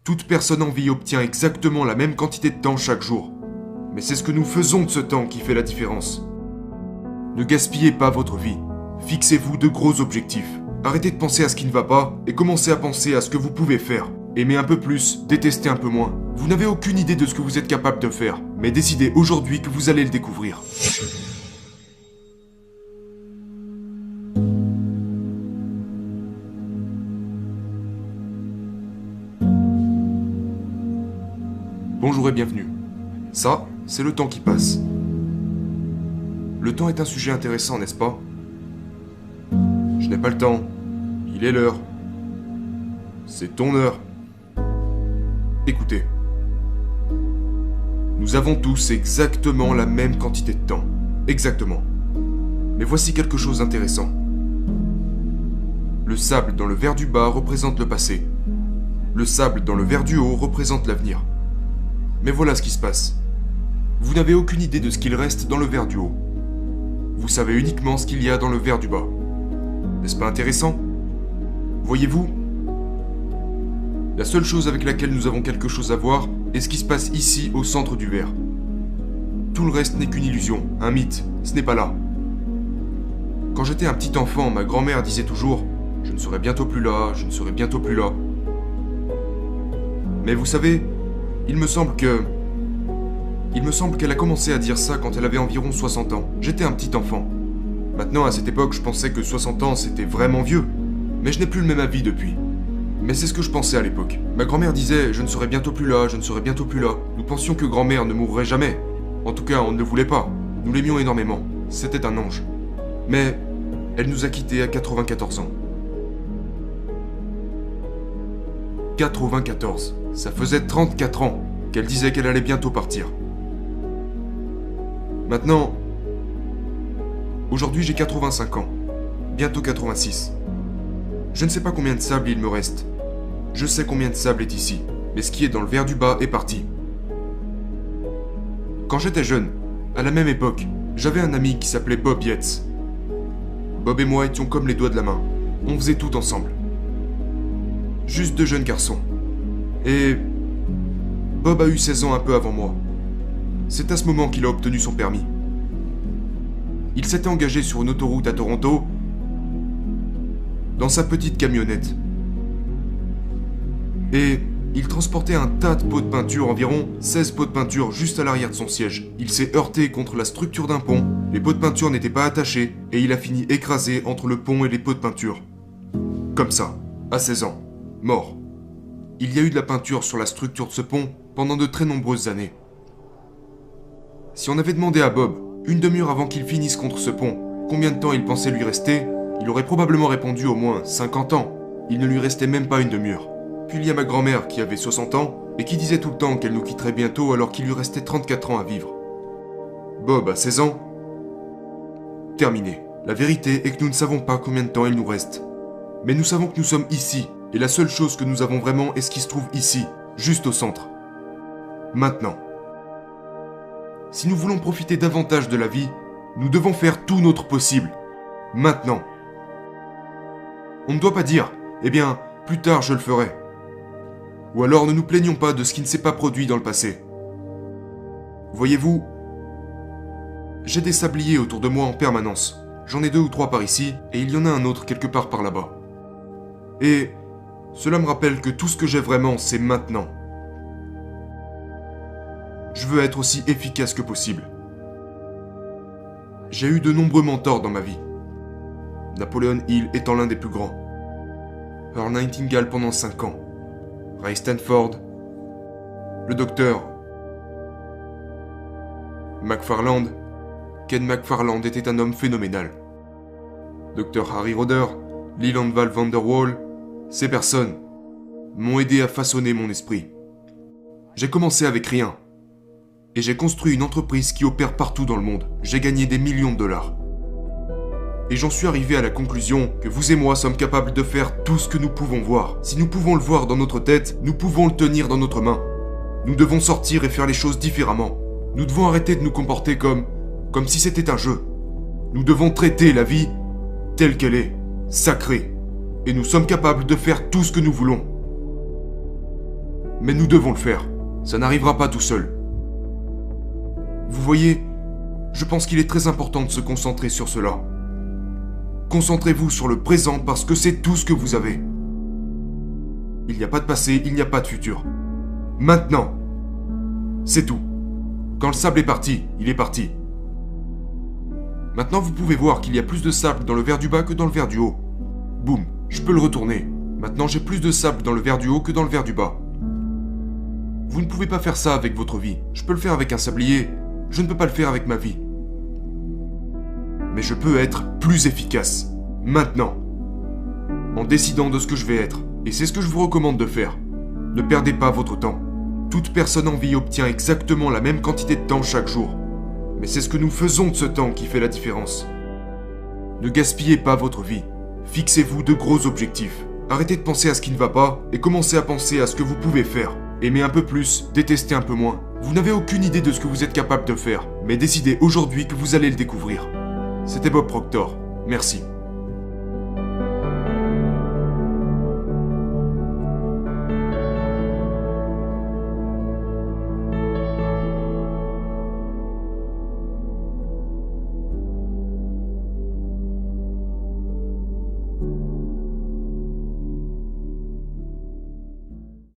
Toute personne en vie obtient exactement la même quantité de temps chaque jour. Mais c'est ce que nous faisons de ce temps qui fait la différence. Ne gaspillez pas votre vie. Fixez-vous de gros objectifs. Arrêtez de penser à ce qui ne va pas et commencez à penser à ce que vous pouvez faire. Aimez un peu plus, détestez un peu moins. Vous n'avez aucune idée de ce que vous êtes capable de faire, mais décidez aujourd'hui que vous allez le découvrir. Bonjour et bienvenue. Ça, c'est le temps qui passe. Le temps est un sujet intéressant, n'est-ce pas? Je n'ai pas le temps. Il est l'heure. C'est ton heure. Écoutez. Nous avons tous exactement la même quantité de temps. Exactement. Mais voici quelque chose d'intéressant. Le sable dans le verre du bas représente le passé. Le sable dans le verre du haut représente l'avenir. Mais voilà ce qui se passe. Vous n'avez aucune idée de ce qu'il reste dans le verre du haut. Vous savez uniquement ce qu'il y a dans le verre du bas. N'est-ce pas intéressant? Voyez-vous? La seule chose avec laquelle nous avons quelque chose à voir est ce qui se passe ici au centre du verre. Tout le reste n'est qu'une illusion, un mythe, ce n'est pas là. Quand j'étais un petit enfant, ma grand-mère disait toujours « Je ne serai bientôt plus là, je ne serai bientôt plus là ». Mais vous savez, il me semble qu'elle a commencé à dire ça quand elle avait environ 60 ans. J'étais un petit enfant. Maintenant, à cette époque, je pensais que 60 ans, c'était vraiment vieux. Mais je n'ai plus le même avis depuis. Mais c'est ce que je pensais à l'époque. Ma grand-mère disait « Je ne serai bientôt plus là, je ne serai bientôt plus là ». Nous pensions que grand-mère ne mourrait jamais. En tout cas, on ne le voulait pas. Nous l'aimions énormément. C'était un ange. Mais elle nous a quittés à 94 ans. 94. Ça faisait 34 ans qu'elle disait qu'elle allait bientôt partir. Maintenant, aujourd'hui j'ai 85 ans, bientôt 86. Je ne sais pas combien de sable il me reste. Je sais combien de sable est ici, mais ce qui est dans le verre du bas est parti. Quand j'étais jeune, à la même époque, j'avais un ami qui s'appelait Bob Yates. Bob et moi étions comme les doigts de la main. On faisait tout ensemble. Juste deux jeunes garçons. Et Bob a eu 16 ans un peu avant moi. C'est à ce moment qu'il a obtenu son permis. Il s'était engagé sur une autoroute à Toronto dans sa petite camionnette. Et il transportait un tas de pots de peinture, environ 16 pots de peinture juste à l'arrière de son siège. Il s'est heurté contre la structure d'un pont, les pots de peinture n'étaient pas attachés et il a fini écrasé entre le pont et les pots de peinture. Comme ça, à 16 ans, mort. Il y a eu de la peinture sur la structure de ce pont pendant de très nombreuses années. Si on avait demandé à Bob, une demi-heure avant qu'il finisse contre ce pont, combien de temps il pensait lui rester, il aurait probablement répondu au moins 50 ans. Il ne lui restait même pas une demi-heure. Puis il y a ma grand-mère qui avait 60 ans et qui disait tout le temps qu'elle nous quitterait bientôt alors qu'il lui restait 34 ans à vivre. Bob a 16 ans. Terminé. La vérité est que nous ne savons pas combien de temps il nous reste. Mais nous savons que nous sommes ici, et la seule chose que nous avons vraiment est ce qui se trouve ici, juste au centre. Maintenant. Si nous voulons profiter davantage de la vie, nous devons faire tout notre possible. Maintenant. On ne doit pas dire « Eh bien, plus tard je le ferai ». Ou alors ne nous plaignons pas de ce qui ne s'est pas produit dans le passé. Voyez-vous, j'ai des sabliers autour de moi en permanence. J'en ai 2 ou 3 par ici, et il y en a un autre quelque part par là-bas. Et cela me rappelle que tout ce que j'ai vraiment, c'est maintenant. Je veux être aussi efficace que possible. J'ai eu de nombreux mentors dans ma vie. Napoleon Hill étant l'un des plus grands. Earl Nightingale pendant 5 ans. Ray Stanford. Le docteur McFarland. Ken McFarland était un homme phénoménal. Dr Harry Roder, Leland Val van der Waal, ces personnes m'ont aidé à façonner mon esprit. J'ai commencé avec rien. Et j'ai construit une entreprise qui opère partout dans le monde. J'ai gagné des millions de dollars. Et j'en suis arrivé à la conclusion que vous et moi sommes capables de faire tout ce que nous pouvons voir. Si nous pouvons le voir dans notre tête, nous pouvons le tenir dans notre main. Nous devons sortir et faire les choses différemment. Nous devons arrêter de nous comporter comme si c'était un jeu. Nous devons traiter la vie telle qu'elle est, sacrée. Et nous sommes capables de faire tout ce que nous voulons. mais nous devons le faire. Ça n'arrivera pas tout seul. Vous voyez, je pense qu'il est très important de se concentrer sur cela. Concentrez-vous sur le présent parce que c'est tout ce que vous avez. Il n'y a pas de passé, il n'y a pas de futur. Maintenant, c'est tout. Quand le sable est parti, il est parti. Maintenant, vous pouvez voir qu'il y a plus de sable dans le verre du bas que dans le verre du haut. Boum, je peux le retourner. Maintenant, j'ai plus de sable dans le verre du haut que dans le verre du bas. Vous ne pouvez pas faire ça avec votre vie. Je peux le faire avec un sablier. Je ne peux pas le faire avec ma vie. Mais je peux être plus efficace. Maintenant. En décidant de ce que je vais être. Et c'est ce que je vous recommande de faire. Ne perdez pas votre temps. Toute personne en vie obtient exactement la même quantité de temps chaque jour. Mais c'est ce que nous faisons de ce temps qui fait la différence. Ne gaspillez pas votre vie. Fixez-vous de gros objectifs. Arrêtez de penser à ce qui ne va pas et commencez à penser à ce que vous pouvez faire. Aimez un peu plus, détestez un peu moins. Vous n'avez aucune idée de ce que vous êtes capable de faire, mais décidez aujourd'hui que vous allez le découvrir. C'était Bob Proctor. Merci.